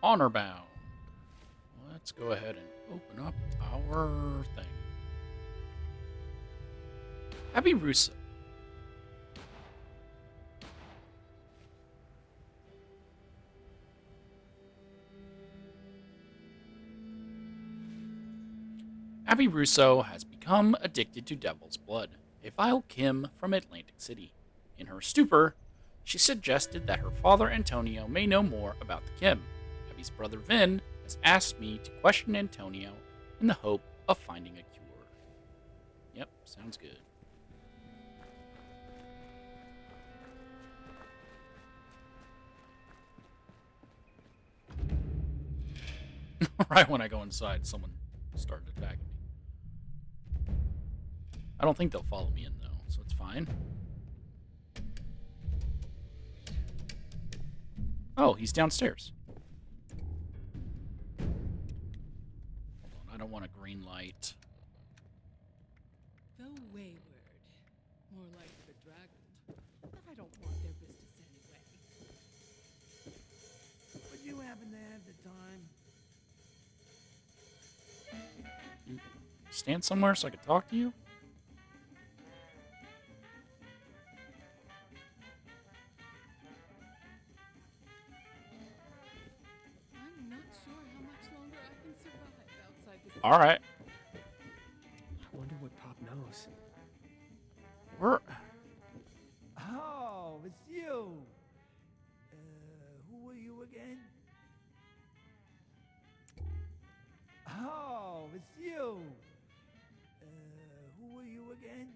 Honor bound. Let's go ahead and open up our thing. Abby Russo. Abby Russo has become addicted to devil's blood, a vile Kim from Atlantic City. In her stupor, she suggested that her father Antonio may know more about the Kim. Abby's brother Vin has asked me to question Antonio in the hope of finding a cure. Yep, sounds good. Right when I go inside, someone started attacking me. I don't think they'll follow me in, though, so it's fine. Oh, he's downstairs. Hold on, I don't want a green light. The wayward. More like the dragon. But I don't want their business anyway. Would you happen to have the time? You stand somewhere so I can talk to you? I'm not sure how much longer I can survive outside this. Alright. I wonder what Pop knows. We're... Oh, it's you. Who are you again? Oh, it's you. Who are you again?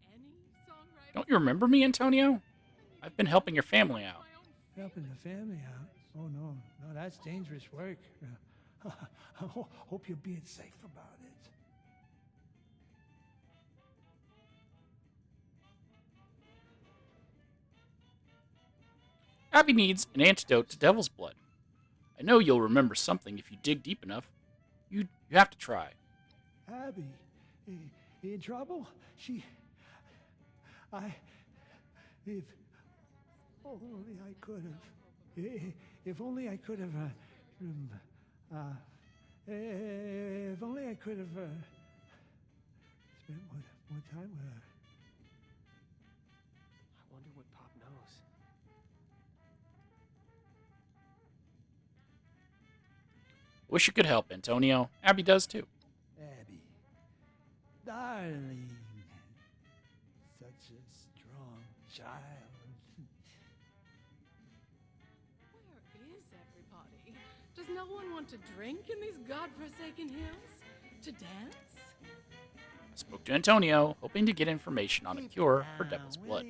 Are there any songwriters? Don't you remember me, Antonio? I've been helping your family out. Helping the family out? Oh, no. No, that's dangerous work. Hope you're being safe about it. Abby needs an antidote to devil's blood. I know you'll remember something if you dig deep enough. You have to try. Abby, in trouble? If only I could have. If only I could have. If only I could have spent more time with her. I wonder what Pop knows. Wish you could help, Antonio. Abby does too. Abby, darling, such a strong child. Where is everybody? Does no one want to drink in these godforsaken hills? To dance? I spoke to Antonio, hoping to get information on a cure for devil's blood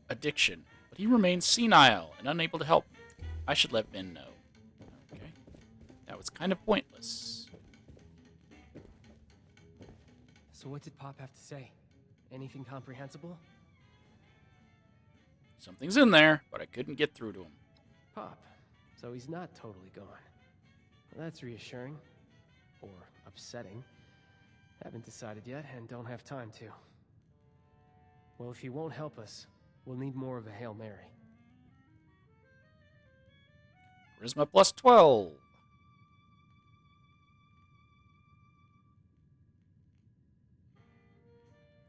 addiction, but he remains senile and unable to help. I should let Ben know. Okay. That was kind of pointless. So what did Pop have to say? Anything comprehensible? Something's in there, but I couldn't get through to him. Pop. So he's not totally gone. Well, that's reassuring. Or upsetting. Haven't decided yet and don't have time to. Well, if he won't help us, we'll need more of a Hail Mary. Charisma plus 12.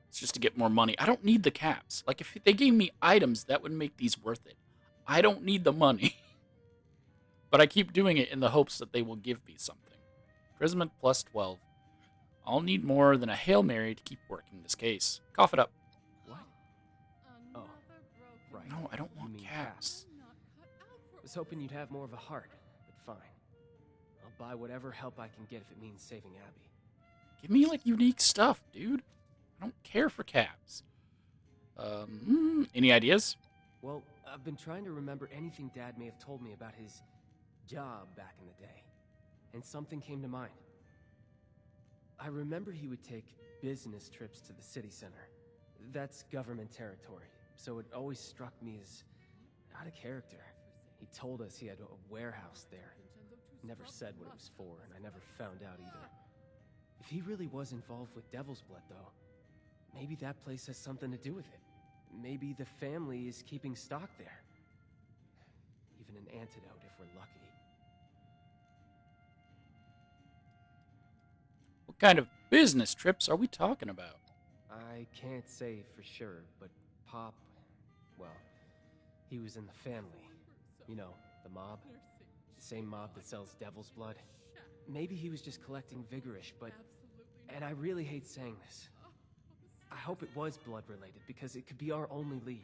It's just to get more money. I don't need the caps. Like, if they gave me items, that would make these worth it. I don't need the money. But I keep doing it in the hopes that they will give me something. Charisma plus 12. I'll need more than a Hail Mary to keep working this case. Cough it up. What? Another broken right. No, I don't You want mean caps. I'm not cut out for I was hoping you'd have more of a heart, but fine. I'll buy whatever help I can get if it means saving Abby. Give me, like, unique stuff, dude. I don't care for caps. Any ideas? Well, I've been trying to remember anything Dad may have told me about his job back in the day, and something came to mind. I remember he would take business trips to the city center. That's government territory, so it always struck me as out of character. He told us he had a warehouse there. Never said what it was for, and I never found out either. If he really was involved with Devil's Blood, though, maybe that place has something to do with it. maybe the family is keeping stock there. Even an antidote if we're lucky. What kind of business trips are we talking about? I can't say for sure, but Pop, well, he was in the family. You know, the mob. The same mob that sells devil's blood. Maybe he was just collecting vigorish, but... And I really hate saying this. I hope it was blood-related, because it could be our only lead.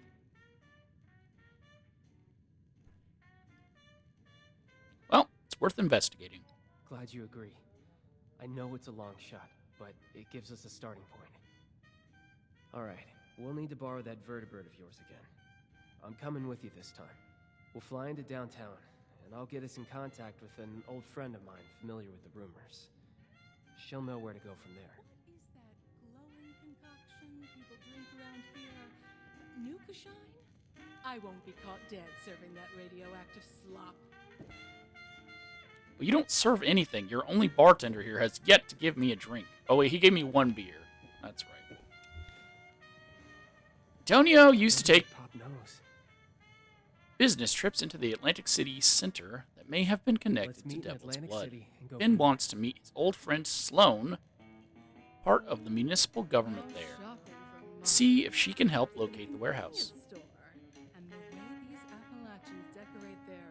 Well, it's worth investigating. Glad you agree. I know it's a long shot, but it gives us a starting point. Alright, we'll need to borrow that vertebrate of yours again. I'm coming with you this time. We'll fly into downtown, and I'll get us in contact with an old friend of mine familiar with the rumors. She'll know where to go from there. What is that glowing concoction people drink around here? Nuka-shine? I won't be caught dead serving that radioactive slop. Well, you don't serve anything. Your only bartender here has yet to give me a drink. Oh, wait, he gave me one beer. That's right. Antonio used to take Pop knows. business trips into the Atlantic City center that may have been Let's connected to meet in Devil's Atlantic Blood. City and go Ben from wants to meet his old friend Sloane, part of the municipal government there. Shopping for See if she can help locate the warehouse. Store. And the way these Appalachians decorate their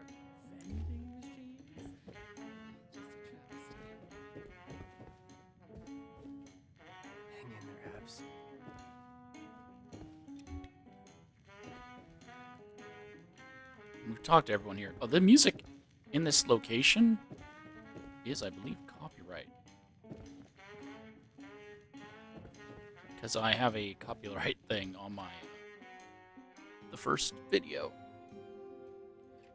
vending machines, just a travesty. Hang in there, Abs. We've talked to everyone here. Oh, the music in this location is, I believe, copyright. Because I have a copyright thing on my the first video.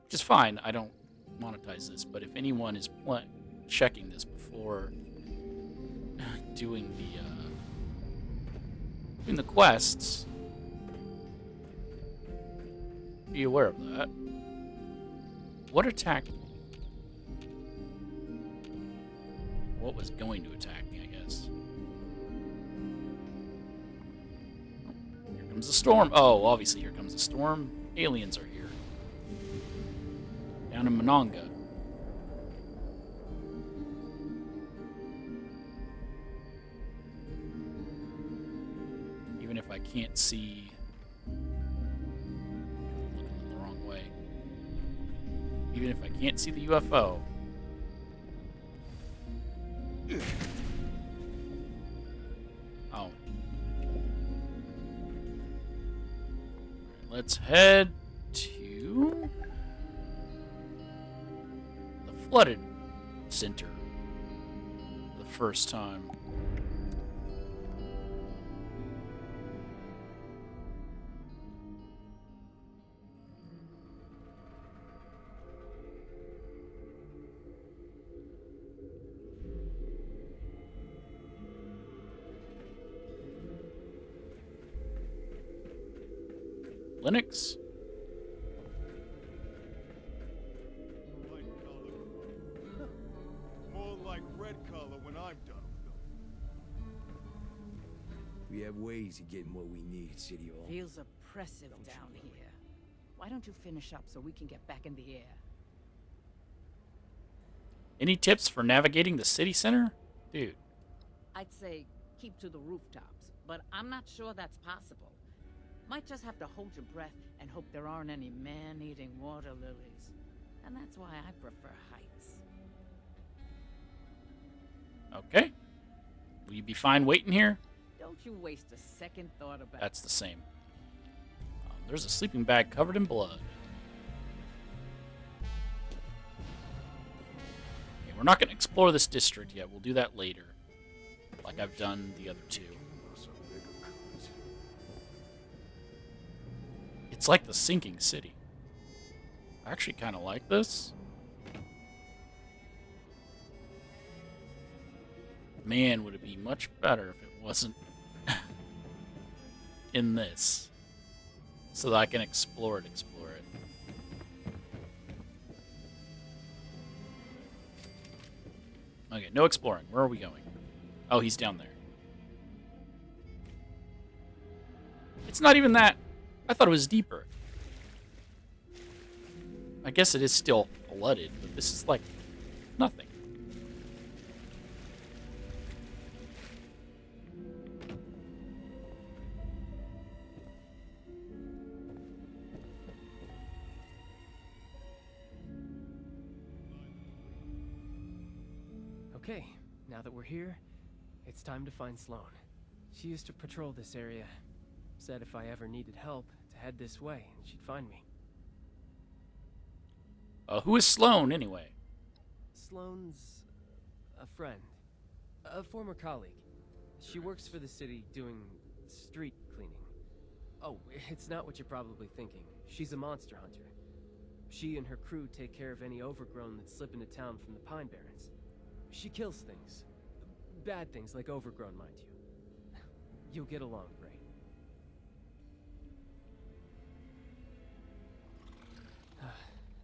Which is fine. I don't monetize this, but if anyone is checking this before doing the quests, be aware of that. What attacked me? What was going to attack me, I guess? Oh, here comes the storm. Oh, obviously here comes the storm. Aliens are here. Down in Mononga. Even if I can't see... Even if I can't see the UFO. Oh. Let's head to the flooded center. The first time. Linux. Light color. More like red color when I'm done with them. We have ways of getting what we need at City Hall. Feels oppressive down here. Why don't you finish up so we can get back in the air? Any tips for navigating the city center? Dude. I'd say keep to the rooftops, but I'm not sure that's possible. Might just have to hold your breath and hope there aren't any man-eating water lilies. And that's why I prefer heights. Okay. Will you be fine waiting here? Don't you waste a second thought about That's the same. There's a sleeping bag covered in blood. Okay, we're not going to explore this district yet. We'll do that later. Like I've done the other two. It's like the sinking city. I actually kind of like this. Man, would it be much better if it wasn't in this. So that I can explore it. Okay, no exploring. Where are we going? Oh, he's down there. It's not even that I thought it was deeper. I guess it is still flooded, but this is like nothing. Okay, now that we're here, it's time to find Sloane. She used to patrol this area. Said if I ever needed help, to head this way, and she'd find me. Who is Sloane, anyway? Sloane's a friend. A former colleague. She works for the city doing street cleaning. Oh, it's not what you're probably thinking. She's a monster hunter. She and her crew take care of any overgrown that slip into town from the Pine Barrens. She kills things. Bad things, like overgrown, mind you. You'll get along great.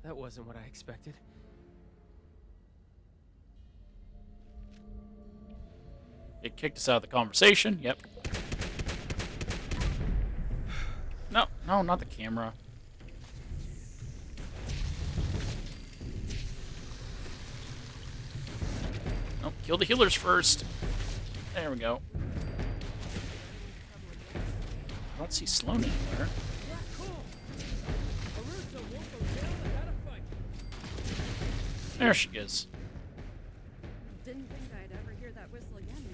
That wasn't what I expected. It kicked us out of the conversation. Yep. No, not the camera. Nope, kill the healers first. There we go. I don't see Sloane anywhere. There she is. Didn't think I'd ever hear that whistle again,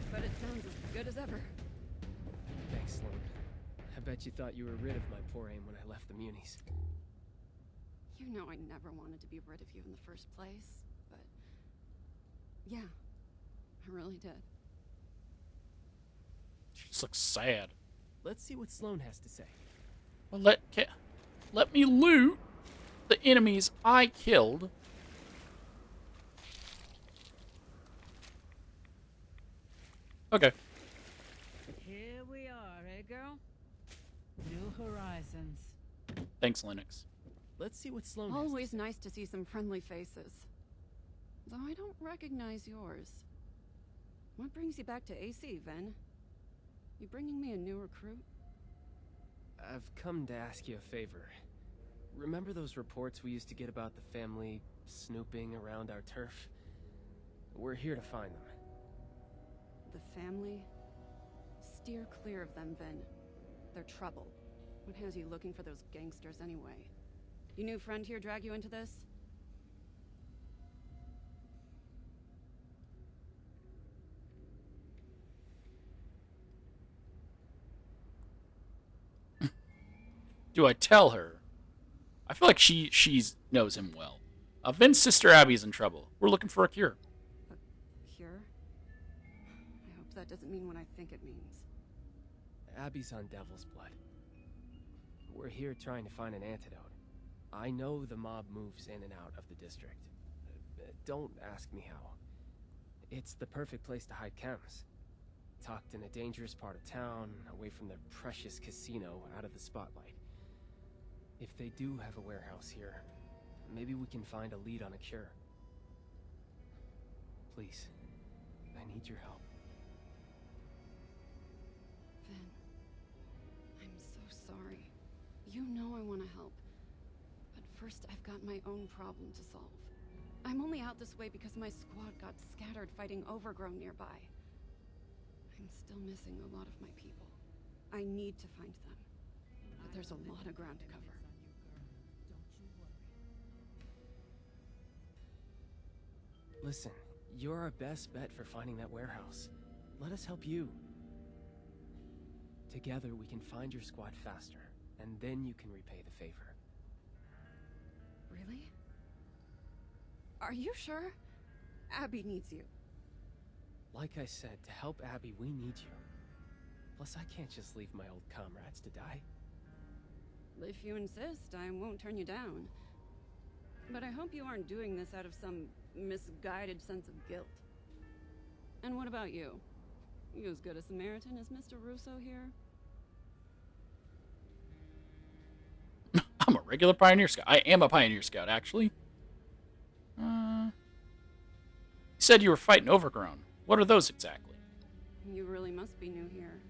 but it sounds as good as ever. Thanks, Sloane. I bet you thought you were rid of my poor aim when I left the Munis. You know I never wanted to be rid of you in the first place, but yeah, I really did. She just looks sad. Let's see what Sloane has to say. Well, let me loot the enemies I killed. Okay. Here we are, eh, girl? New horizons. Thanks, Linux. Let's see what Sloane has to Always say. nice to see some friendly faces. Though I don't recognize yours. What brings you back to AC, Ven? You bringing me a new recruit? I've come to ask you a favor. Remember those reports we used to get about the family snooping around our turf? We're here to find them. The family? Steer clear of them, Ven. They're trouble. What has you looking for those gangsters anyway? Your new friend here drag you into this? Do I tell her? I feel like she knows him well. Vin's sister Abby's in trouble. We're looking for a cure. A cure? I hope that doesn't mean what I think it means. Abby's on Devil's Blood. We're here trying to find an antidote. I know the mob moves in and out of the district. Don't ask me how. It's the perfect place to hide chems. Tucked in a dangerous part of town, away from their precious casino, out of the spotlight. If they do have a warehouse here, maybe we can find a lead on a cure. Please, I need your help. Vin, I'm so sorry. You know I want to help. But first, I've got my own problem to solve. I'm only out this way because my squad got scattered fighting overgrown nearby. I'm still missing a lot of my people. I need to find them. But there's a lot of ground to cover. Listen, you're our best bet for finding that warehouse. Let us help you. Together we can find your squad faster, and then you can repay the favor. Really? Are you sure? Abby needs you. Like I said, to help Abby, we need you. Plus, I can't just leave my old comrades to die. If you insist, I won't turn you down. But I hope you aren't doing this out of some misguided sense of guilt. And what about you? You as good a Samaritan as Mr. Russo here? I'm a regular Pioneer Scout. I am a Pioneer Scout, actually. You said you were fighting Overgrown. What are those exactly? You really must be new here.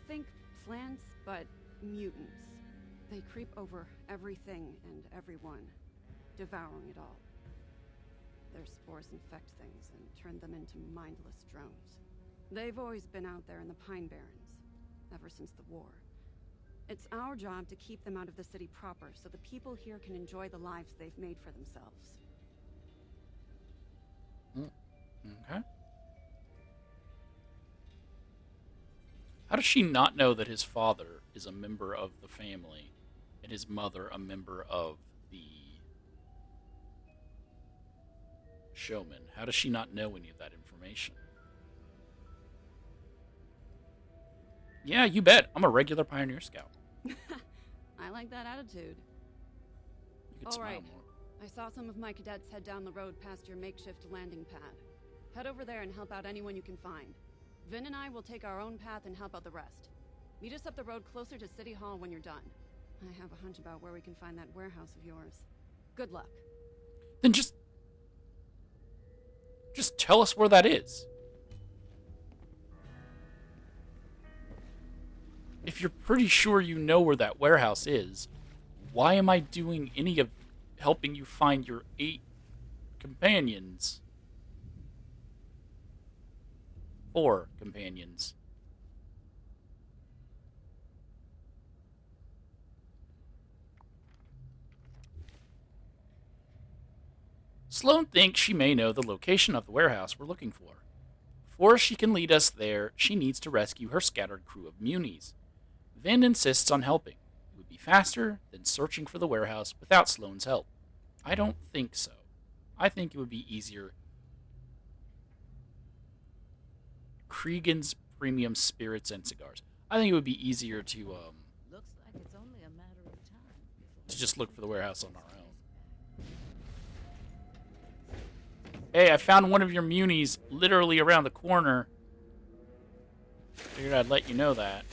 Think plants, but mutants. They creep over everything and everyone, devouring it all. Their spores infect things and turn them into mindless drones. They've always been out there in the Pine Barrens, ever since the war. It's our job to keep them out of the city proper, so the people here can enjoy the lives they've made for themselves. Okay. How does she not know that his father is a member of the family and his mother a member of the showman? How does she not know any of that information? Yeah, you bet. I'm a regular Pioneer Scout. I like that attitude. You could All smile right. more. I saw some of my cadets head down the road past your makeshift landing pad. Head over there and help out anyone you can find. Vin and I will take our own path and help out the rest. Meet us up the road closer to City Hall when you're done. I have a hunch about where we can find that warehouse of yours. Good luck. Then just tell us where that is. If you're pretty sure you know where that warehouse is, why am I doing any of helping you find your 8 companions? 4 companions. Sloane thinks she may know the location of the warehouse we're looking for. Before she can lead us there, she needs to rescue her scattered crew of Munies. Vin insists on helping. It would be faster than searching for the warehouse without Sloane's help. I don't think so. I think it would be easier. Cregan's Premium Spirits and Cigars. I think it would be easier to Looks like it's only a matter of time before just look for the warehouse on our own. Hey, I found one of your Munies literally around the corner. Figured I'd let you know that.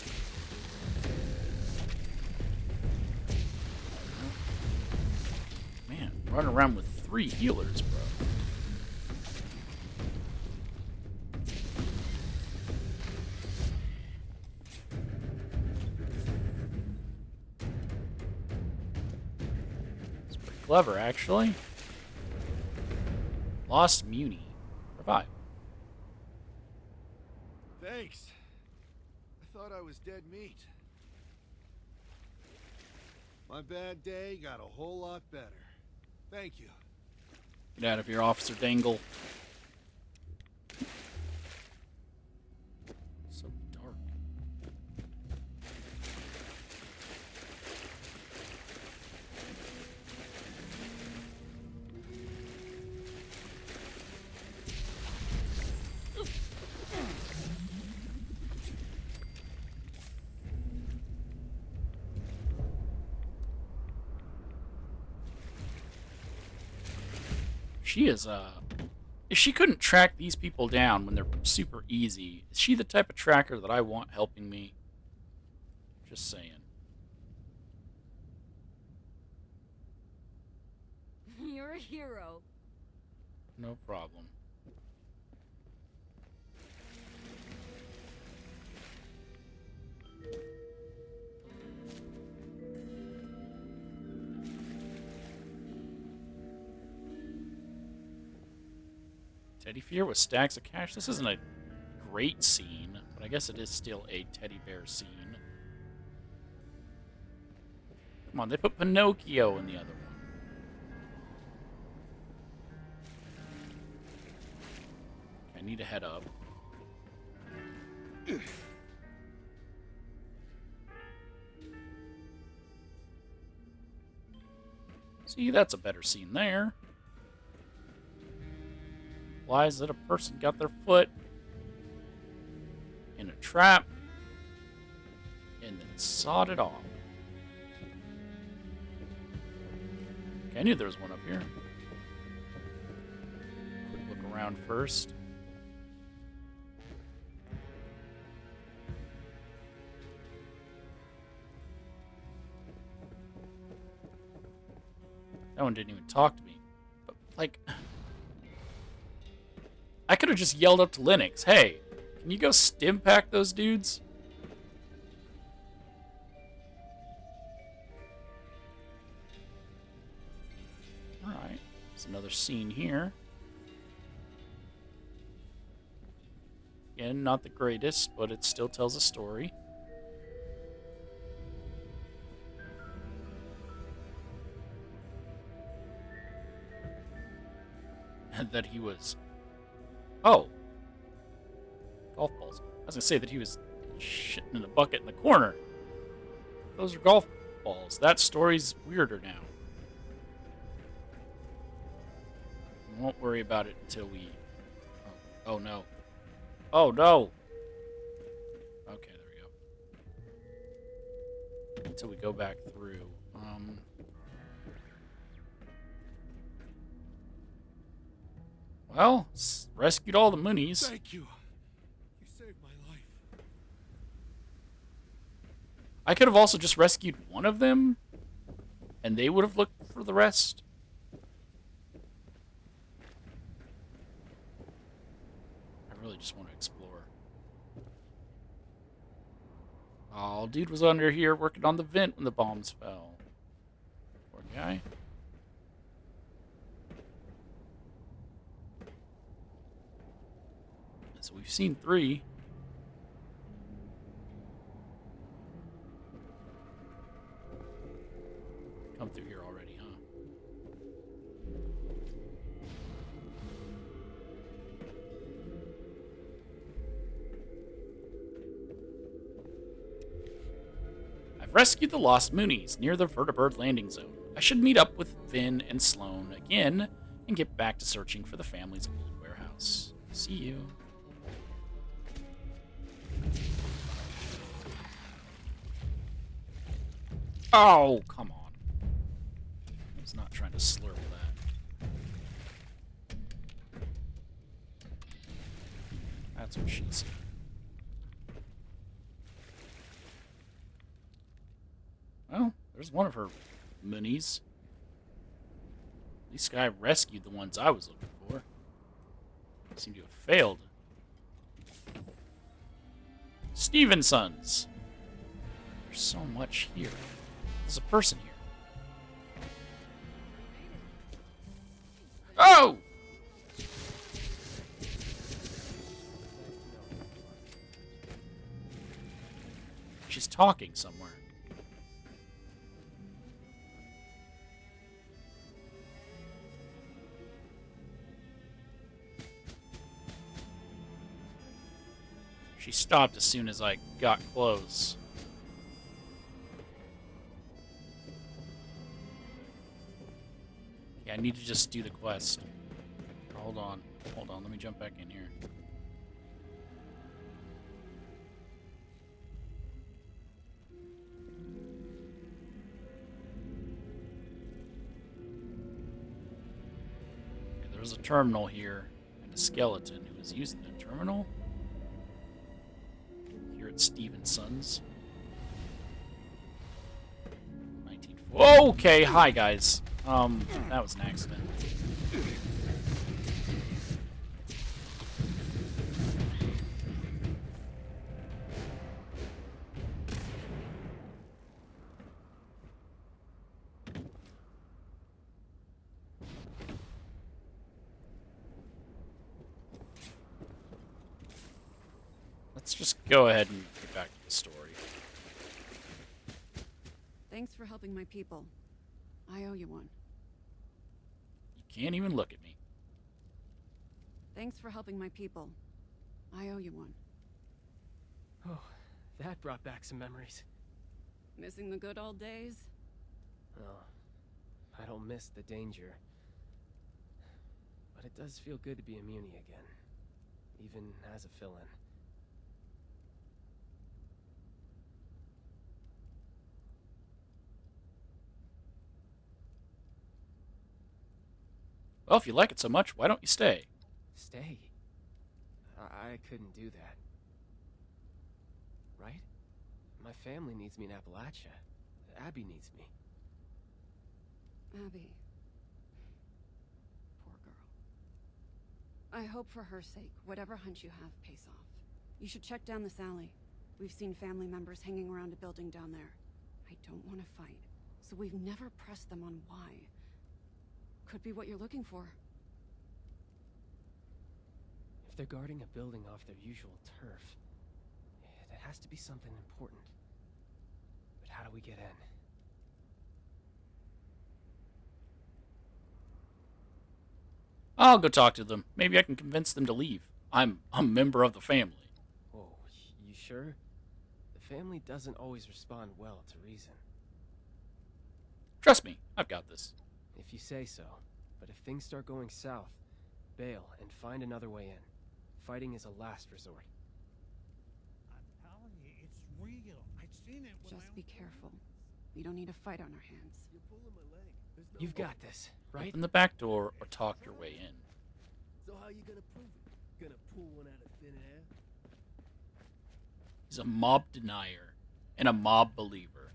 Man, running around with 3 healers, bro. It's pretty clever, actually. Lost Muni. Revive. Thanks. I thought I was dead meat. My bad day got a whole lot better. Thank you. Get out of here, Officer Dangle. So dark. She is, if she couldn't track these people down when they're super easy, is she the type of tracker that I want helping me? Just saying. You're a hero. No problem. Teddy Fear with stacks of cash. This isn't a great scene, but I guess it is still a teddy bear scene. Come on, they put Pinocchio in the other one. Okay, I need to head up. See, that's a better scene there. Implies that a person got their foot in a trap and then sawed it off. Okay, I knew there was one up here. Quick look around first. That one didn't even talk to me. But, like, I could have just yelled up to Linux, hey, can you go stim pack those dudes? There's another scene here. Again, not the greatest, but it still tells a story. And that he was... Oh. Golf balls. I was going to say that he was shitting in a bucket in the corner. Those are golf balls. That story's weirder now. We won't worry about it until we... Oh no. Oh, no. Okay, there we go. Until we go back through. Well, rescued all the Moonies. Thank you. You saved my life. I could have also just rescued one of them, and they would have looked for the rest. I really just want to explore. Oh, dude was under here working on the vent when the bombs fell. Poor guy. So we've seen 3. Come through here already, huh? I've rescued the lost Moonies near the vertibird landing zone. I should meet up with Vin and Sloan again and get back to searching for the family's old warehouse. See you. Oh, come on. I was not trying to slurp that. That's what she said. Well, there's one of her Moonies. At least Sky rescued the ones I was looking for. Seem to have failed. Stevenson's. There's so much here. There's a person here. Oh! She's talking somewhere. She stopped as soon as I got close. Yeah, I need to just do the quest. Hold on. Hold on, let me jump back in here. Okay, there's a terminal here, and a skeleton who was using the terminal. Here at Stevenson's. 19... Okay, hi guys. That was an accident. Let's just go ahead and get back to the story. Thanks for helping my people. I owe you one. You can't even look at me. Thanks for helping my people. I owe you one. Oh, that brought back some memories. Missing the good old days? Oh, I don't miss the danger. But it does feel good to be a Muni again. Even as a fill-in. Well, if you like it so much, why don't you stay? Stay? I couldn't do that. Right? My family needs me in Appalachia. Abby needs me. Abby. Poor girl. I hope for her sake, whatever hunch you have pays off. You should check down this alley. We've seen family members hanging around a building down there. I don't want to fight, so we've never pressed them on why. Could be what you're looking for. If they're guarding a building off their usual turf, it has to be something important. But how do we get in? I'll go talk to them. Maybe I can convince them to leave. I'm a member of the family. Oh, you sure? The family doesn't always respond well to reason. Trust me, I've got this. If you say so. But if things start going south, bail and find another way in. Fighting is a last resort. I'm telling you, it's real. I've seen it with my Just own be careful. We don't need a fight on our hands. You're pulling my leg. There's no You've got this, right? Open the back door or talk your way in. So how you gonna prove it? Gonna pull one out of thin air? He's a mob denier and a mob believer.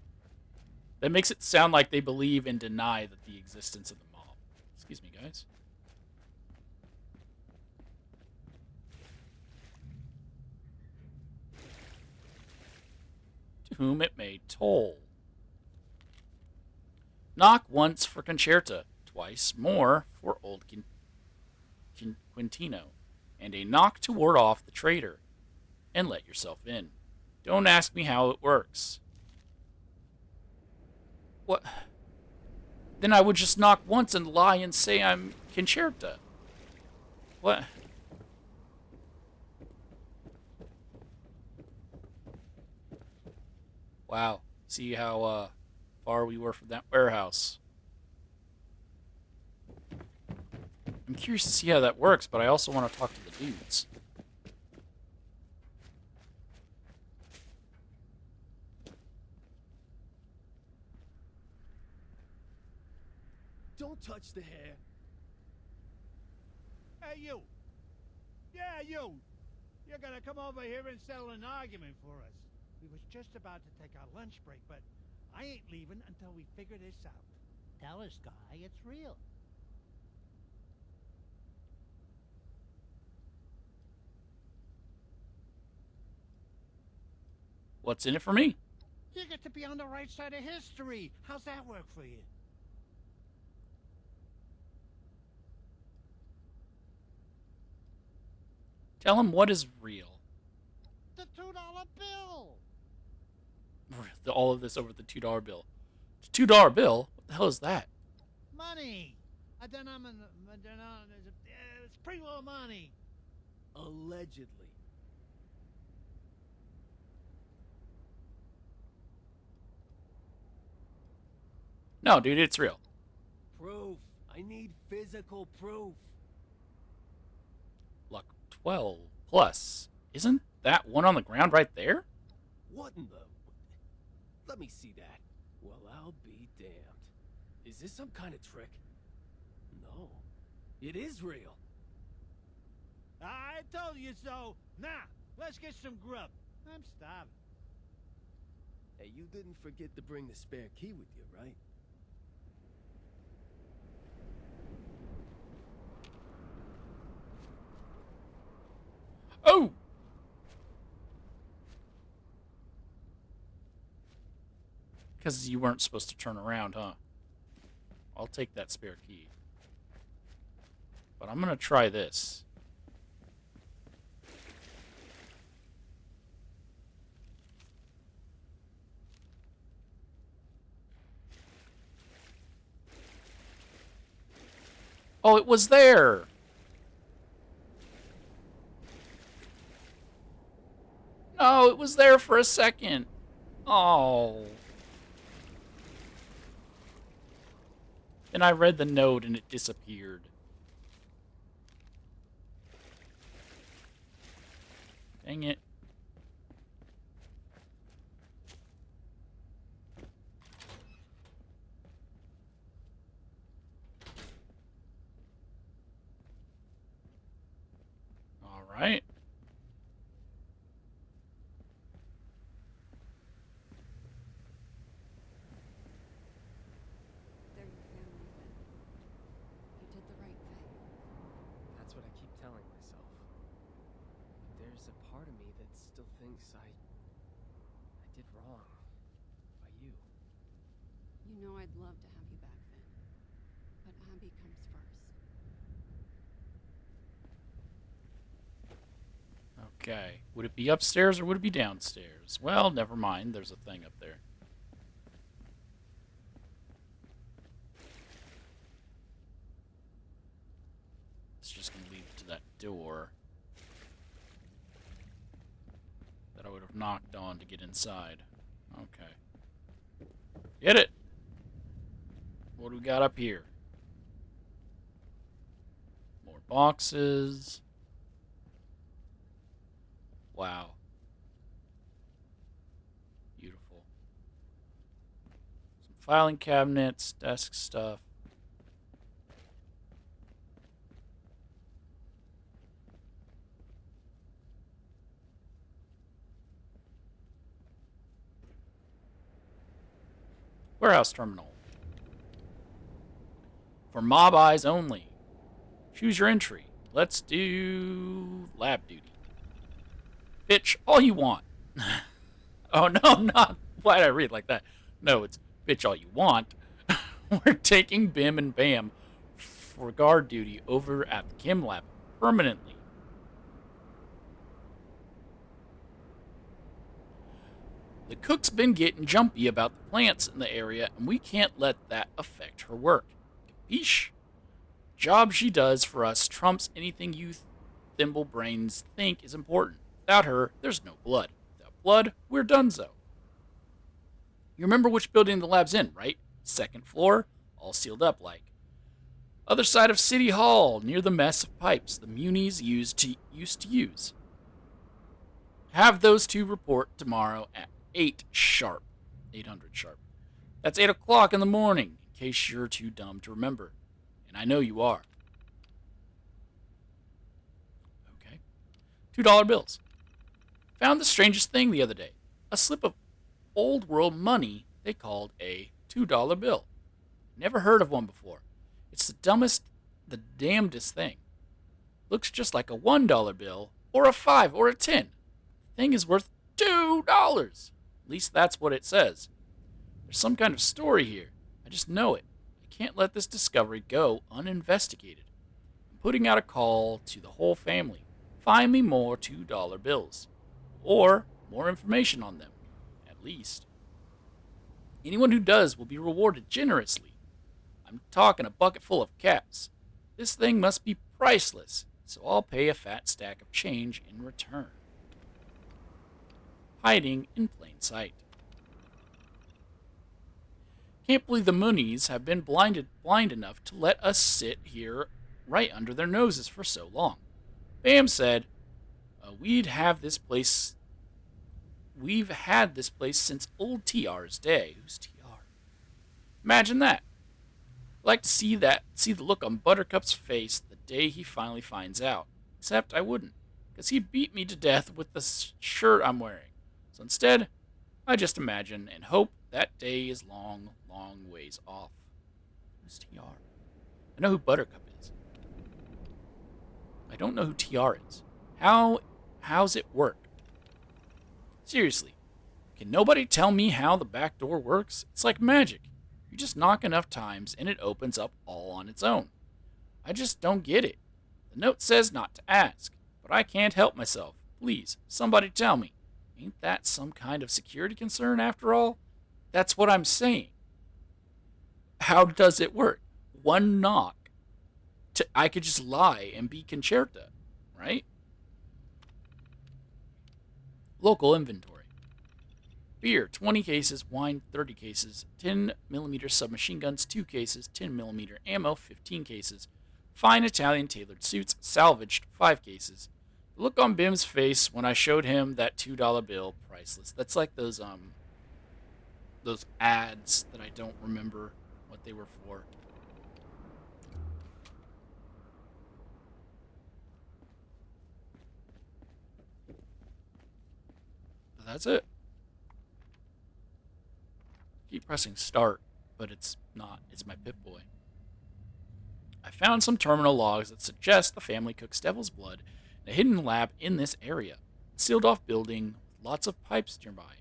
That makes it sound like they believe and deny that the existence of the mob. Excuse me, guys. To whom it may toll. Knock once for Concerta, twice more for old Quintino, and a knock to ward off the traitor, and let yourself in. Don't ask me how it works. What? Then I would just knock once and lie and say I'm Concerta. What? Wow. See how far we were from that warehouse. I'm curious to see how that works, but I also want to talk to the dudes. Don't touch the hair. Hey, you! Yeah, you! You're gonna come over here and settle an argument for us. We was just about to take our lunch break, but I ain't leaving until we figure this out. Tell us, Guy, it's real. What's in it for me? You get to be on the right side of history. How's that work for you? Tell him what is real. The $2 bill! All of this over the $2 bill. The $2 bill? What the hell is that? Money! It's pre-war money. Allegedly. No, dude, it's real. Proof. I need physical proof. Luck 12 plus. Isn't that one on the ground right there? What in the... Let me see that. Well, I'll be damned. Is this some kind of trick? No. It is real. I told you so. Now, let's get some grub. I'm starving. Hey, you didn't forget to bring the spare key with you, right? Oh! Because you weren't supposed to turn around, huh? I'll take that spare key. But I'm going to try this. Oh, it was there! No, it was there for a second. Oh. And I read the note and it disappeared. Dang it. All right. They're your family, Finn. You did the right thing. That's what I keep telling myself. But there's a part of me that still thinks I did wrong. By you. You know I'd love to have you back, Finn. But I'm zombie comes first. Okay. Would it be upstairs or would it be downstairs? Well, never mind. There's a thing up there. It's just going to lead to that door that I would have knocked on to get inside. Okay. Get it! What do we got up here? More boxes. Wow. Beautiful. Some filing cabinets, desk stuff. Warehouse terminal. For mob eyes only. Choose your entry. Let's do lab duty. Bitch, all you want. Oh, no, not. Why did I read like that? No, it's bitch, all you want. We're taking Bim and Bam for guard duty over at the chem lab permanently. The cook's been getting jumpy about the plants in the area, and we can't let that affect her work. Capiche? Job she does for us trumps anything you thimble brains think is important. Without her, there's no blood. Without blood, we're donezo. You remember which building the lab's in, right? Second floor, all sealed up like. Other side of City Hall, near the mess of pipes the munis used to use. Have those two report tomorrow at 8 sharp. 800 sharp. That's 8 o'clock in the morning, in case you're too dumb to remember. And I know you are. Okay. $2 bills. Found the strangest thing the other day. A slip of old world money they called a $2 bill. Never heard of one before. It's the damnedest thing. Looks just like a $1 bill, or a 5, or a 10. The thing is worth $2. At least that's what it says. There's some kind of story here. I just know it. I can't let this discovery go uninvestigated. I'm putting out a call to the whole family. Find me more $2 bills. Or more information on them, at least. Anyone who does will be rewarded generously. I'm talking a bucket full of caps. This thing must be priceless, so I'll pay a fat stack of change in return. Hiding in plain sight. Can't believe the Moonies have been blind enough to let us sit here right under their noses for so long. Bam said, we've had this place since old TR's day. Who's TR? Imagine that. I'd like to see the look on Buttercup's face the day he finally finds out. Except I wouldn't, because he'd beat me to death with the shirt I'm wearing. So instead, I just imagine and hope that day is long, long ways off. Who's TR? I know who Buttercup is. I don't know who TR is. How's it work? Seriously, can nobody tell me how the back door works? It's like magic. You just knock enough times and it opens up all on its own. I just don't get it. The note says not to ask, but I can't help myself. Please, somebody tell me. Ain't that some kind of security concern after all? That's what I'm saying. How does it work? One knock. I could just lie and be Concerta, right? Local inventory. Beer, 20 cases. Wine, 30 cases. 10mm submachine guns, 2 cases. 10mm ammo, 15 cases. Fine Italian tailored suits, salvaged, 5 cases. The look on Bim's face when I showed him that $2 bill, priceless. That's like those ads that I don't remember what they were for. But that's it. Keep pressing start, but it's not. It's my Pip-Boy. I found some terminal logs that suggest the family cooks devil's blood in a hidden lab in this area. A sealed-off building with lots of pipes nearby.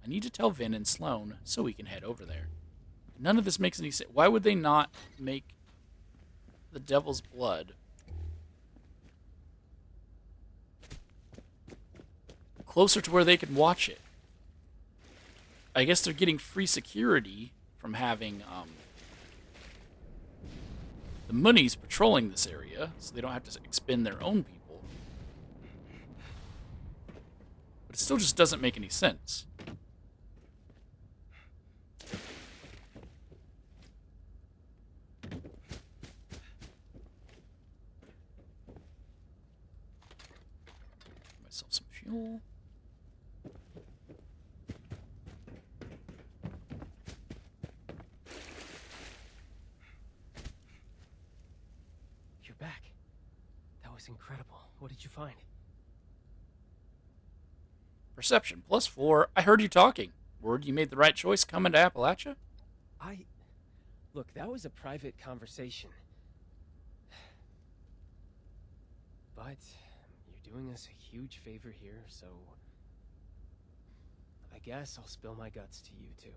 I need to tell Vin and Sloan so we can head over there. None of this makes any sense. Why would they not make the Devil's Blood closer to where they can watch it. I guess they're getting free security from having the Moonies patrolling this area, so they don't have to expend their own people. But it still just doesn't make any sense. Get myself some fuel. You're back. That was incredible. What did you find? Perception +4. I heard you talking. Word you made the right choice coming to Appalachia? Look, that was a private conversation. But you're doing us a huge favor here, so I guess I'll spill my guts to you too.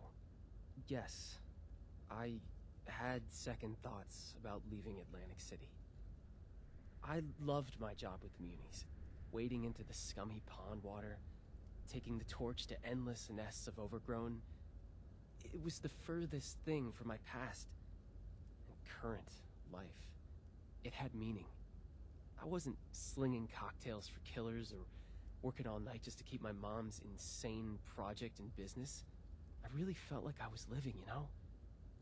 Yes, I had second thoughts about leaving Atlantic City. I loved my job with the Munies, wading into the scummy pond water, taking the torch to endless nests of overgrown. It was the furthest thing from my past and current life. It had meaning. I wasn't slinging cocktails for killers or working all night just to keep my mom's insane project in business. I really felt like I was living, you know?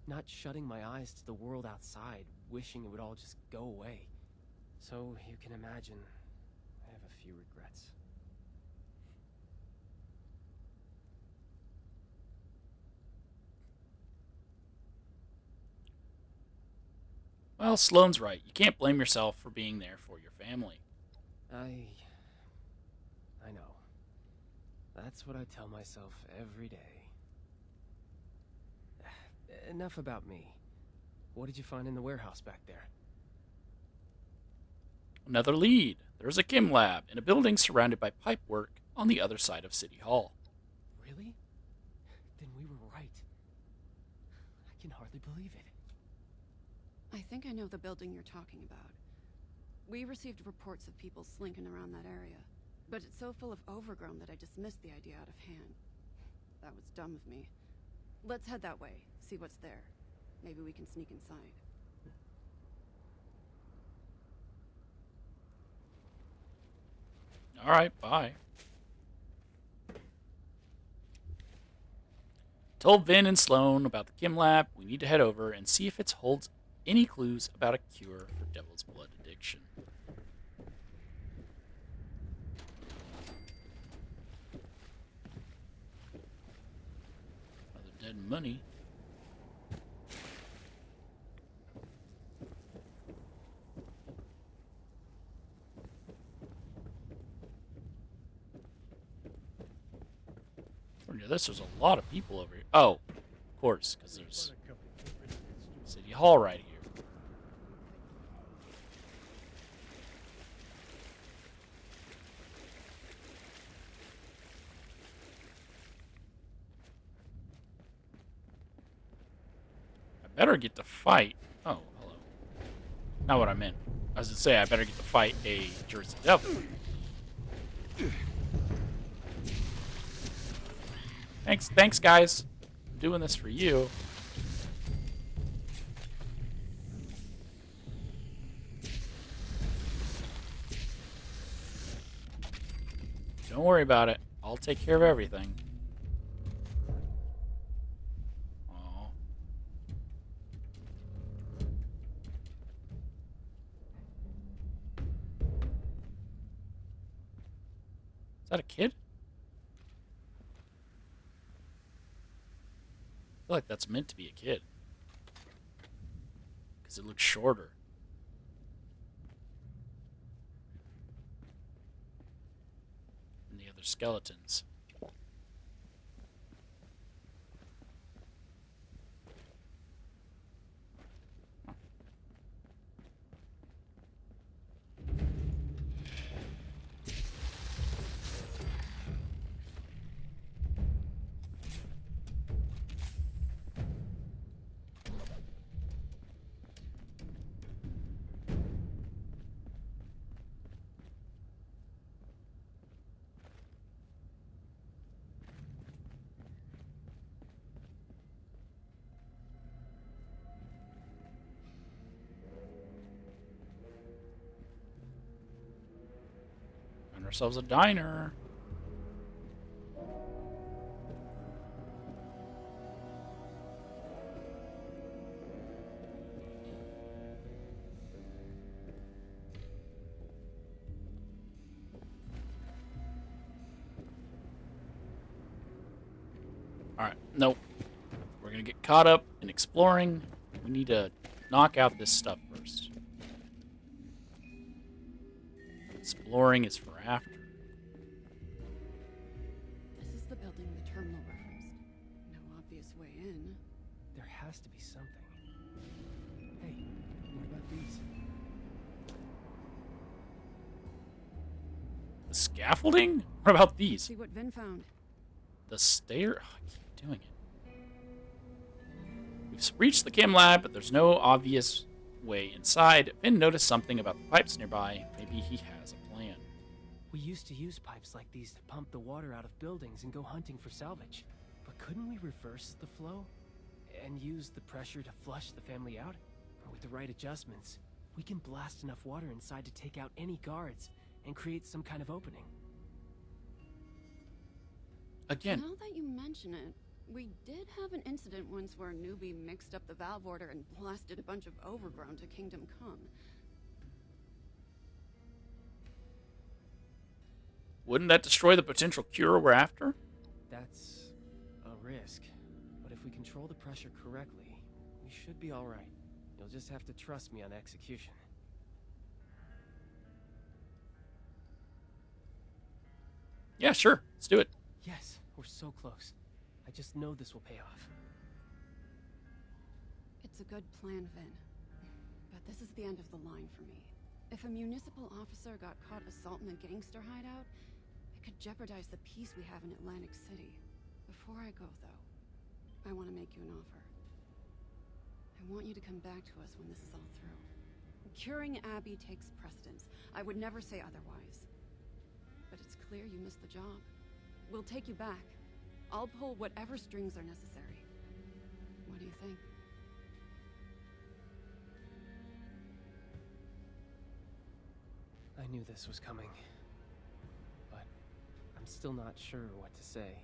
Not shutting my eyes to the world outside, wishing it would all just go away. So you can imagine, I have a few regrets. Well, Sloane's right. You can't blame yourself for being there for your family. I know. That's what I tell myself every day. Enough about me. What did you find in the warehouse back there? Another lead. There's a chem lab in a building surrounded by pipework on the other side of City Hall. Really? Then we were right. I can hardly believe it. I think I know the building you're talking about. We received reports of people slinking around that area, but it's so full of overgrown that I dismissed the idea out of hand. That was dumb of me. Let's head that way, see what's there. Maybe we can sneak inside. All right, bye. Told Vin and Sloane about the chem lab. We need to head over and see if it holds any clues about a cure for Devil's Blood addiction. Another dead money. According to this, there's a lot of people over here. Oh, of course, because there's City Hall right here. I better get to fight. Oh, hello. Not what I meant. I was going to say I better get to fight a Jersey Devil. Thanks, guys. I'm doing this for you. Don't worry about it. I'll take care of everything. Aw. Is that a kid? I feel like that's meant to be a kid. Because it looks shorter. Than the other skeletons. ourselves a diner. Alright, nope. We're gonna get caught up in exploring. We need to knock out this stuff first. Exploring is for after. This is the building the terminal referenced. No obvious way in. There has to be something. Hey, what about these? The scaffolding? What about these? See what Vin found. The stair? Oh, I keep doing it. We've reached the chem lab, but there's no obvious way inside. Vin noticed something about the pipes nearby. Maybe he has a plan. We used to use pipes like these to pump the water out of buildings and go hunting for salvage. But couldn't we reverse the flow? And use the pressure to flush the family out? With the right adjustments, we can blast enough water inside to take out any guards and create some kind of opening. Again. Now that you mention it, we did have an incident once where a newbie mixed up the valve order and blasted a bunch of overgrown to Kingdom Come. Wouldn't that destroy the potential cure we're after? That's a risk. But if we control the pressure correctly, we should be alright. You'll just have to trust me on execution. Yeah, sure. Let's do it. Yes, we're so close. I just know this will pay off. It's a good plan, Vin. But this is the end of the line for me. If a municipal officer got caught assaulting a gangster hideout, it could jeopardize the peace we have in Atlantic City. Before I go, though, I want to make you an offer. I want you to come back to us when this is all through. Curing Abby takes precedence. I would never say otherwise. But it's clear you missed the job. We'll take you back. I'll pull whatever strings are necessary. What do you think? I knew this was coming. But I'm still not sure what to say.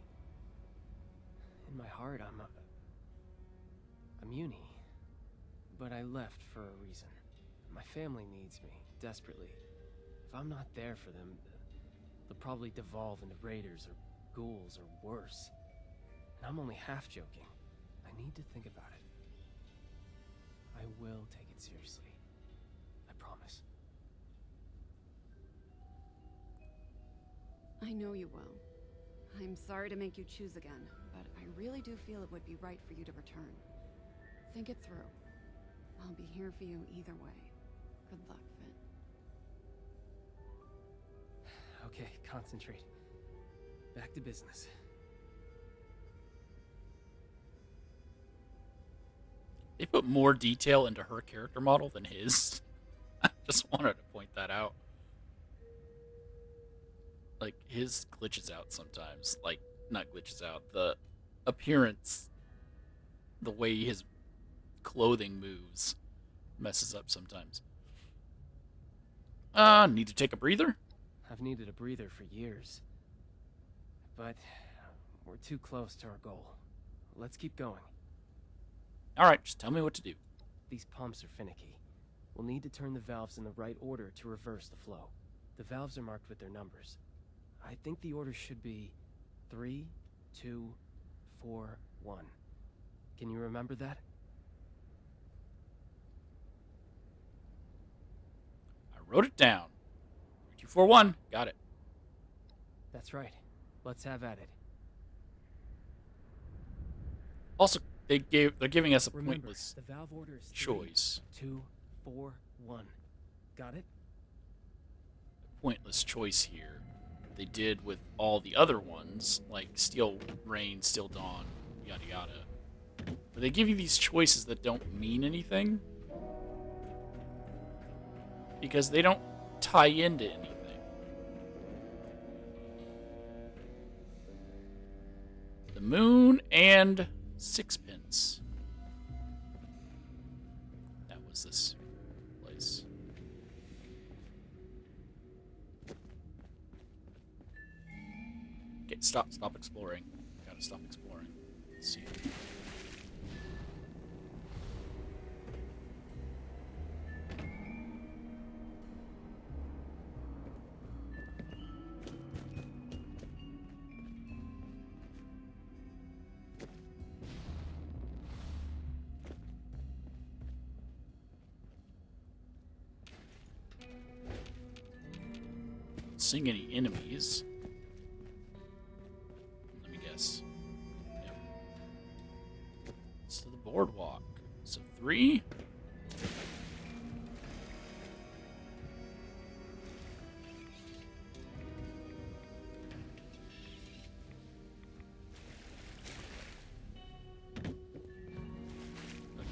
In my heart, I'm a Muni. But I left for a reason. My family needs me, desperately. If I'm not there for them, they'll probably devolve into raiders or ghouls or worse. And I'm only half joking. I need to think about it. I will take it seriously. I promise. I know you will. I'm sorry to make you choose again, but I really do feel it would be right for you to return. Think it through. I'll be here for you either way. Good luck, Vin. Okay, concentrate. Back to business. They put more detail into her character model than his. I just wanted to point that out. Like, his glitches out sometimes. Like, not glitches out. The appearance, the way his clothing moves, messes up sometimes. Need to take a breather? I've needed a breather for years. But we're too close to our goal. Let's keep going. Alright, just tell me what to do. These pumps are finicky. We'll need to turn the valves in the right order to reverse the flow. The valves are marked with their numbers. I think the order should be 3, 2, 4, 1. Can you remember that? I wrote it down. 3, 2, 4, 1. Got it. That's right. Let's have at it. Also, they're giving us a Remember, pointless the valve order is 3, choice. 2, 4, 1. Got it? Pointless choice here. They did with all the other ones, like Steel Rain, Steel Dawn, yada yada. But they give you these choices that don't mean anything because they don't tie into anything. The moon and sixpence. That was this place. stop exploring. Gotta stop exploring. Let's see. Seeing any enemies. Let me guess. Yep. It's to the boardwalk. So 3. A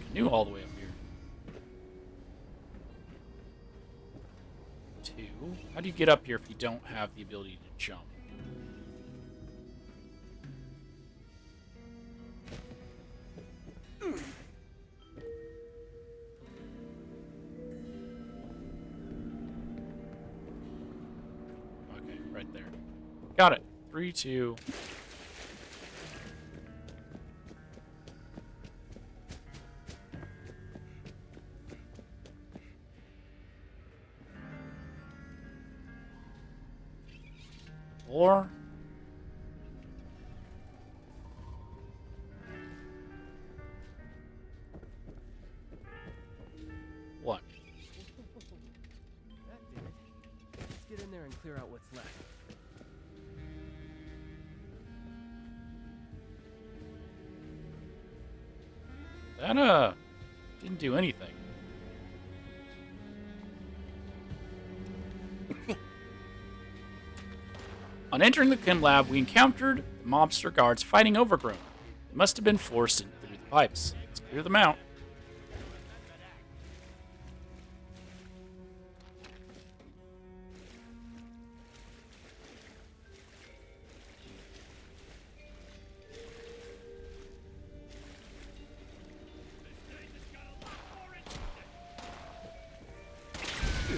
canoe all the way up here. 2. How do you get up here if you don't have the ability to jump? Okay, right there. Got it. 3, 2. Or what? That did it. Let's get in there and clear out what's left. That didn't do anything. On entering the chem lab, we encountered the mobster guards fighting Overgrown. They must have been forced in through the pipes. Let's clear them out.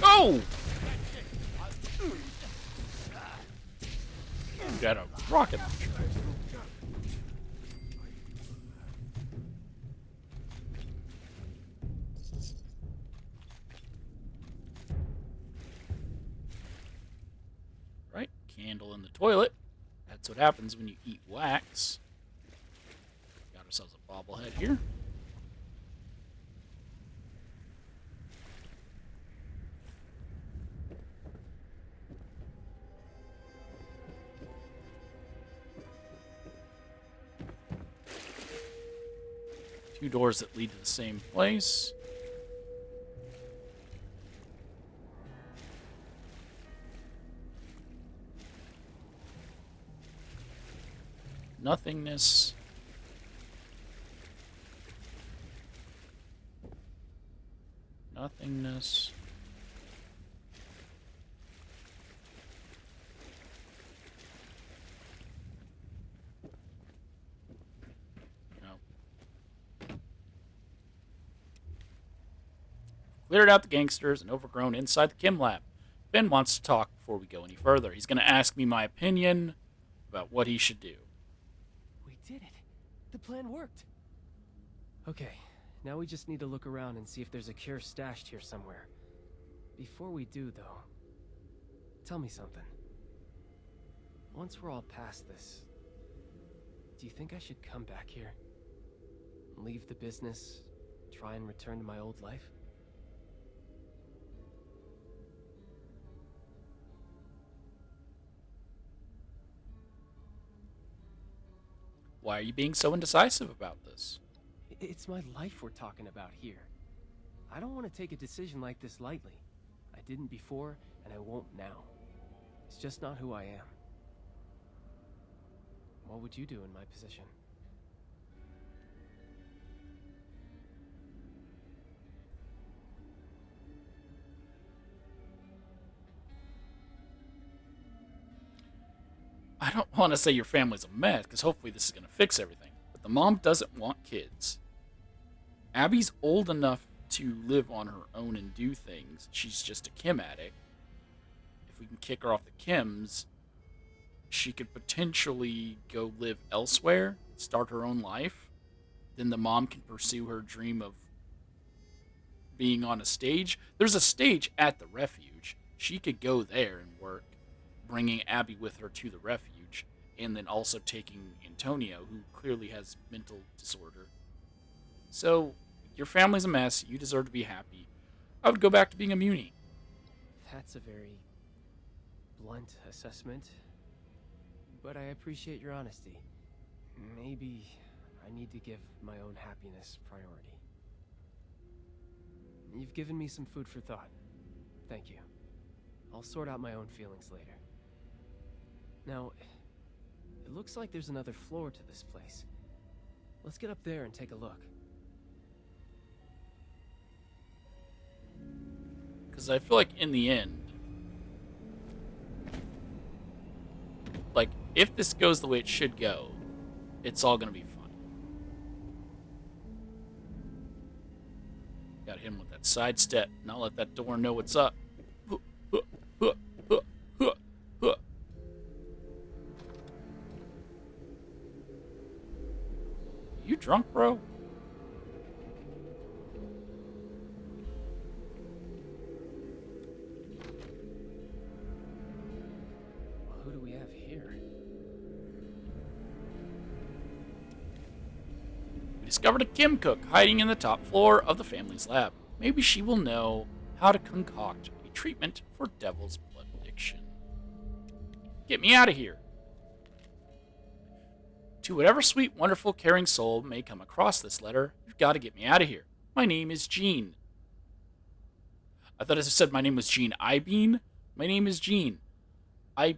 Oh! Got a rocket launcher. Right, candle in the toilet. That's what happens when you eat wax. Got ourselves a bobblehead here. Two doors that lead to the same place. Nothingness. Nothingness. Cleared out the gangsters and Overgrown inside the chem lab. Ben wants to talk before we go any further. He's going to ask me my opinion about what he should do. We did it. The plan worked. Okay, now we just need to look around and see if there's a cure stashed here somewhere. Before we do, though, tell me something. Once we're all past this, do you think I should come back here? Leave the business, try and return to my old life? Why are you being so indecisive about this? It's my life we're talking about here. I don't want to take a decision like this lightly. I didn't before, and I won't now. It's just not who I am. What would you do in my position? I don't want to say your family's a mess, because hopefully this is going to fix everything. But the mom doesn't want kids. Abby's old enough to live on her own and do things. She's just a chem addict. If we can kick her off the chems, she could potentially go live elsewhere, start her own life. Then the mom can pursue her dream of being on a stage. There's a stage at the refuge. She could go there and work, bringing Abby with her to the refuge, and then also taking Antonio, who clearly has mental disorder. So, your family's a mess. You deserve to be happy. I would go back to being a Muni. That's a very blunt assessment, but I appreciate your honesty. Maybe I need to give my own happiness priority. You've given me some food for thought. Thank you. I'll sort out my own feelings later. Now, it looks like there's another floor to this place. Let's get up there and take a look. Because I feel like in the end, like, if this goes the way it should go, it's all going to be fine. Gotta hit him with that sidestep, not let that door know what's up. You drunk, bro? Who do we have here? We discovered a Kim cook hiding in the top floor of the family's lab. Maybe she will know how to concoct a treatment for devil's blood addiction. Get me out of here. To whatever sweet, wonderful, caring soul may come across this letter, you've got to get me out of here. My name is Jean. I thought I said my name was Jean Ibean. My name is Jean. I've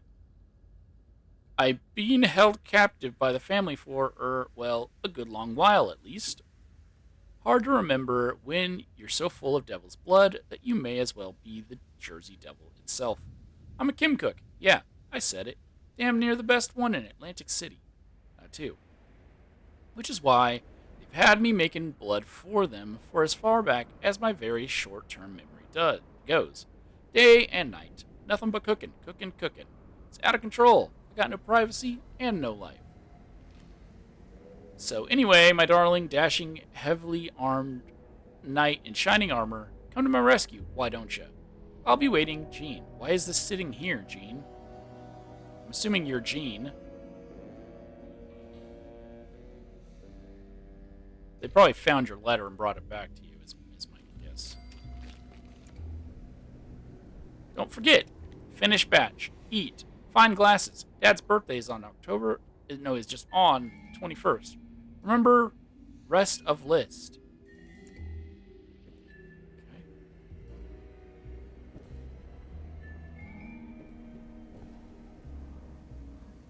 been held captive by the family for, well, a good long while at least. Hard to remember when you're so full of devil's blood that you may as well be the Jersey Devil itself. I'm a Kim cook. Yeah, I said it. Damn near the best one in Atlantic City. Too. Which is why they've had me making blood for them for as far back as my very short-term memory goes. Day and night. Nothing but cooking, cooking, cooking. It's out of control. I got no privacy and no life. So anyway, my darling, dashing, heavily armed knight in shining armor, come to my rescue, why don't you? I'll be waiting, Jean. Why is this sitting here, Jean? I'm assuming you're Jean. They probably found your letter and brought it back to you, is my guess. Don't forget, finish batch, eat, find glasses. Dad's birthday is on is just on 21st. Remember, rest of list.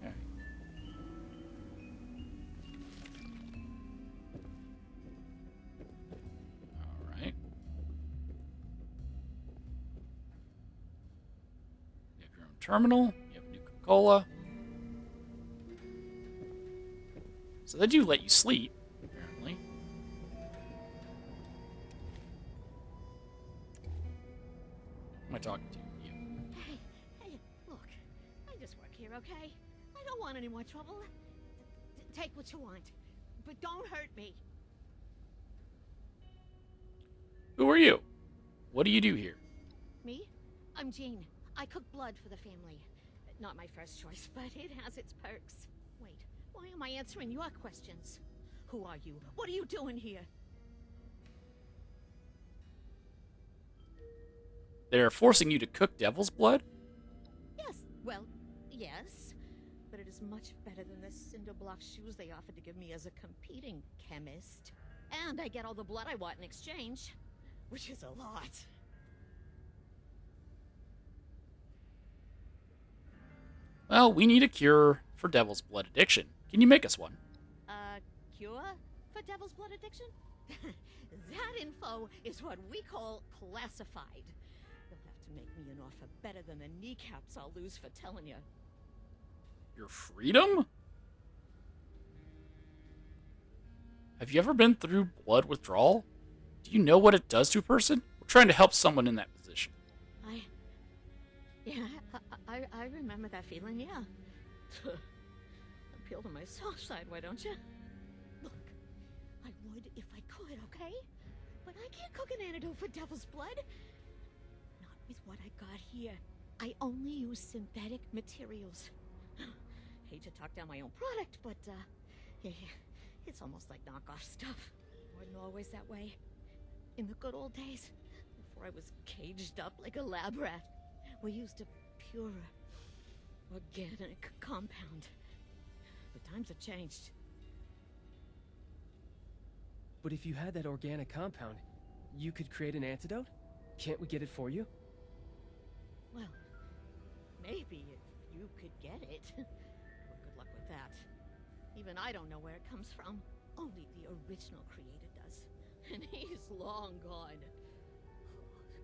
Okay. Alright. You have your own terminal. You have Nuka-Cola. So they do let you sleep, apparently. Who am I talking to? You. Hey, look. I just work here, okay? I don't want any more trouble. Take what you want, but don't hurt me. Who are you? What do you do here? Me? I'm Jean. I cook blood for the family. Not my first choice, but it has its perks. Wait, why am I answering your questions? Who are you? What are you doing here? They're forcing you to cook devil's blood? Yes, well, yes. But it is much better than the cinder block shoes they offered to give me as a competing chemist. And I get all the blood I want in exchange, which is a lot. Well, we need a cure for devil's blood addiction. Can you make us one? Cure for devil's blood addiction? That info is what we call classified. You'll have to make me an offer better than the kneecaps I'll lose for telling you. Your freedom? Have you ever been through blood withdrawal? Do you know what it does to a person? We're trying to help someone in that position. I remember that feeling, yeah. Appeal to my soft side, why don't you? Look, I would if I could, okay? But I can't cook an antidote for devil's blood. Not with what I got here. I only use synthetic materials. Hate to talk down my own product, but, yeah, it's almost like knockoff stuff. Wasn't always that way. In the good old days, before I was caged up like a lab rat, we used a purer, organic compound. But times have changed. But if you had that organic compound, you could create an antidote? Can't we get it for you? Well, maybe if you could get it. But good luck with that. Even I don't know where it comes from. Only the original creator does. And he's long gone.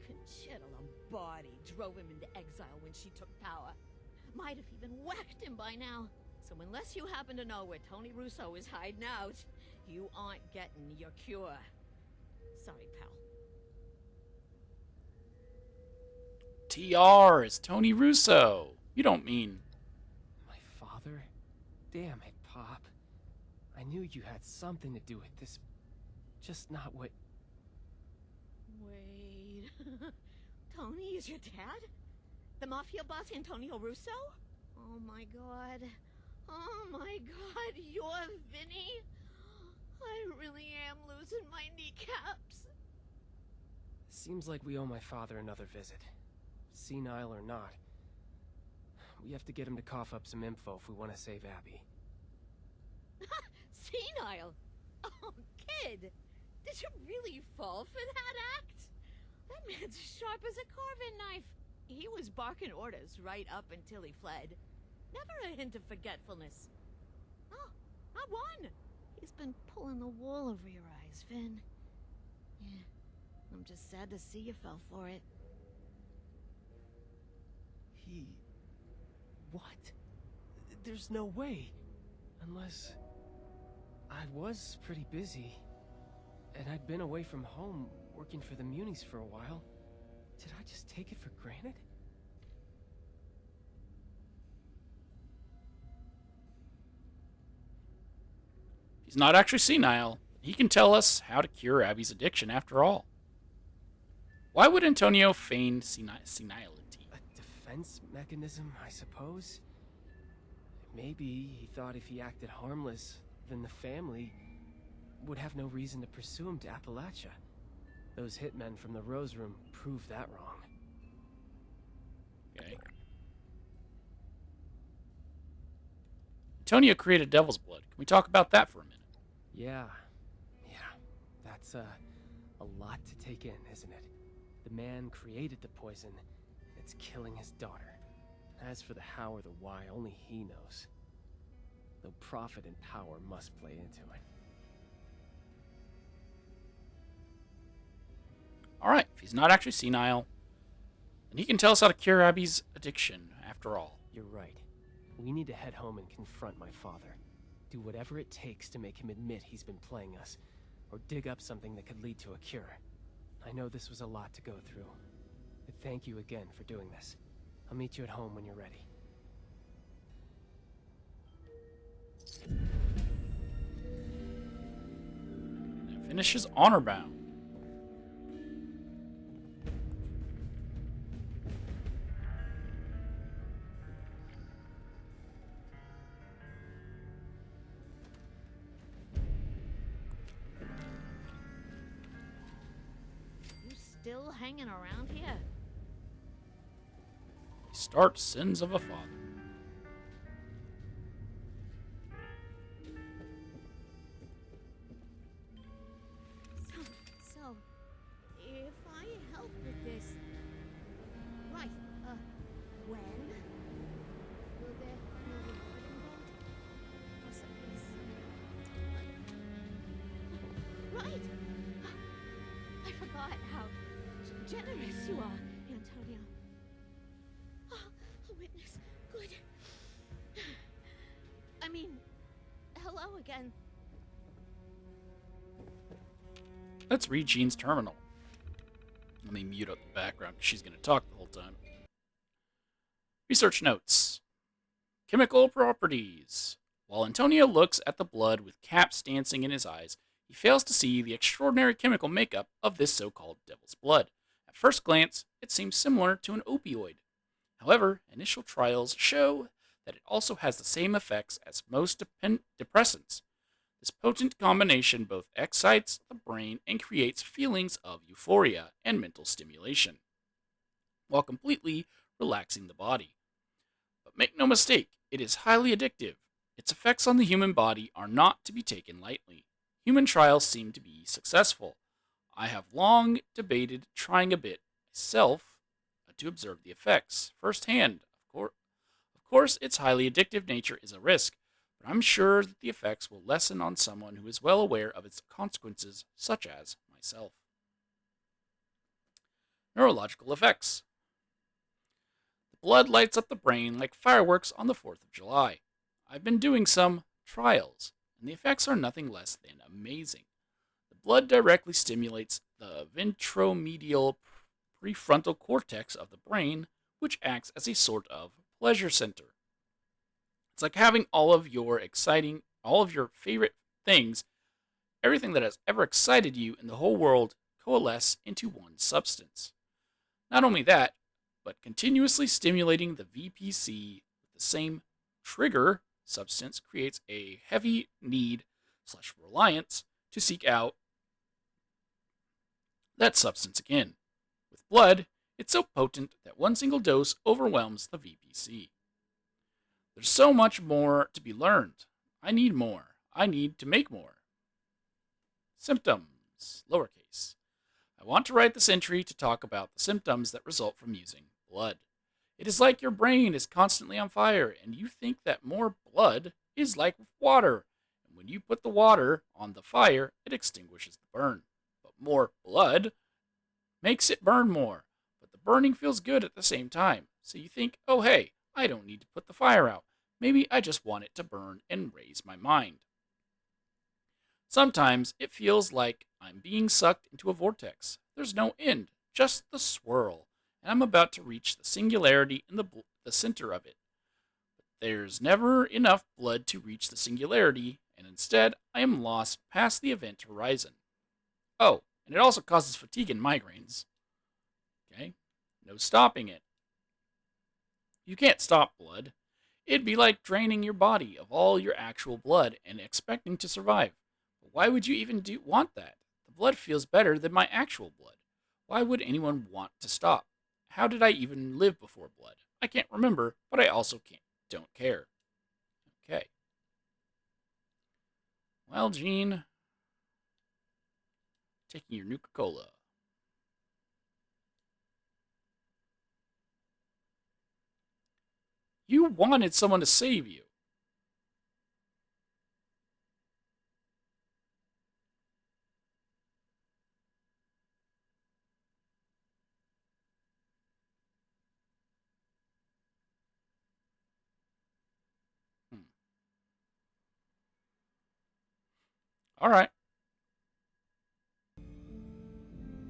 Conchetta Lombardi drove him into exile when she took power. Might have even whacked him by now. So unless you happen to know where Tony Russo is hiding out, you aren't getting your cure. Sorry, pal. TR is Tony Russo. You don't mean... My father? Damn it, Pop. I knew you had something to do with this. Just not what... Wait... Tony is your dad? The mafia boss Antonio Russo? Oh my god. Oh my god, you're Vinny? I really am losing my kneecaps. Seems like we owe my father another visit. Senile or not. We have to get him to cough up some info if we want to save Abby. Senile? Oh, kid! Did you really fall for that act? That man's sharp as a carving knife. He was barking orders right up until he fled. Never a hint of forgetfulness. Oh, I won! He's been pulling the wool over your eyes, Vin. Yeah, I'm just sad to see you fell for it. He... What? There's no way. Unless... I was pretty busy. And I'd been away from home, working for the Munis for a while. Did I just take it for granted? He's not actually senile. He can tell us how to cure Abby's addiction after all. Why would Antonio feign senility? A defense mechanism, I suppose? Maybe he thought if he acted harmless, then the family would have no reason to pursue him to Appalachia. Those hitmen from the Rose Room proved that wrong. Okay. Antonio created Devil's Blood. Can we talk about that for a minute? Yeah. That's a lot to take in, isn't it? The man created the poison that's killing his daughter. As for the how or the why, only he knows. Though profit and power must play into it. Alright, if he's not actually senile, then he can tell us how to cure Abby's addiction after all. You're right. We need to head home and confront my father. Do whatever it takes to make him admit he's been playing us, or dig up something that could lead to a cure. I know this was a lot to go through, but thank you again for doing this. I'll meet you at home when you're ready. That finishes Honor Bound. Still hanging around here? Start Sins of a Father. So, if I help with this, right, when? Will there be a reward involved? Or something? Right! I forgot how generous you are, Antonio. Oh, a witness. Good. I mean, hello again. Let's read Jean's terminal. Let me mute up the background because she's going to talk the whole time. Research notes. Chemical properties. While Antonio looks at the blood with caps dancing in his eyes, he fails to see the extraordinary chemical makeup of this so called devil's blood. At first glance, it seems similar to an opioid. However, initial trials show that it also has the same effects as most depressants. This potent combination both excites the brain and creates feelings of euphoria and mental stimulation, while completely relaxing the body. But make no mistake, it is highly addictive. Its effects on the human body are not to be taken lightly. Human trials seem to be successful. I have long debated trying a bit myself to observe the effects firsthand. Of course, its highly addictive nature is a risk, but I'm sure that the effects will lessen on someone who is well aware of its consequences, such as myself. Neurological effects. The blood lights up the brain like fireworks on the 4th of July. I've been doing some trials, and the effects are nothing less than amazing. The blood directly stimulates the ventromedial prefrontal cortex of the brain, which acts as a sort of pleasure center. It's like having all of your favorite things, everything that has ever excited you in the whole world, coalesce into one substance. Not only that, but continuously stimulating the VPC with the same trigger substance creates a heavy need slash reliance to seek out that substance again. With blood, it's so potent that one single dose overwhelms the VPC. There's so much more to be learned. I need more. I need to make more. Symptoms, lowercase. I want to write this entry to talk about the symptoms that result from using blood. It is like your brain is constantly on fire, and you think that more blood is like water. And when you put the water on the fire, it extinguishes the burn. But more blood makes it burn more. But the burning feels good at the same time. So you think, oh hey, I don't need to put the fire out. Maybe I just want it to burn and raise my mind. Sometimes it feels like I'm being sucked into a vortex. There's no end, just the swirl, and I'm about to reach the singularity in the center of it. But there's never enough blood to reach the singularity, and instead I am lost past the event horizon. Oh, and it also causes fatigue and migraines. Okay? No stopping it. You can't stop blood. It'd be like draining your body of all your actual blood and expecting to survive. But why would you even want that? The blood feels better than my actual blood. Why would anyone want to stop? How did I even live before blood? I can't remember, but I also don't care. Okay. Well, Gene, taking your Nuka-Cola. You wanted someone to save you. All right.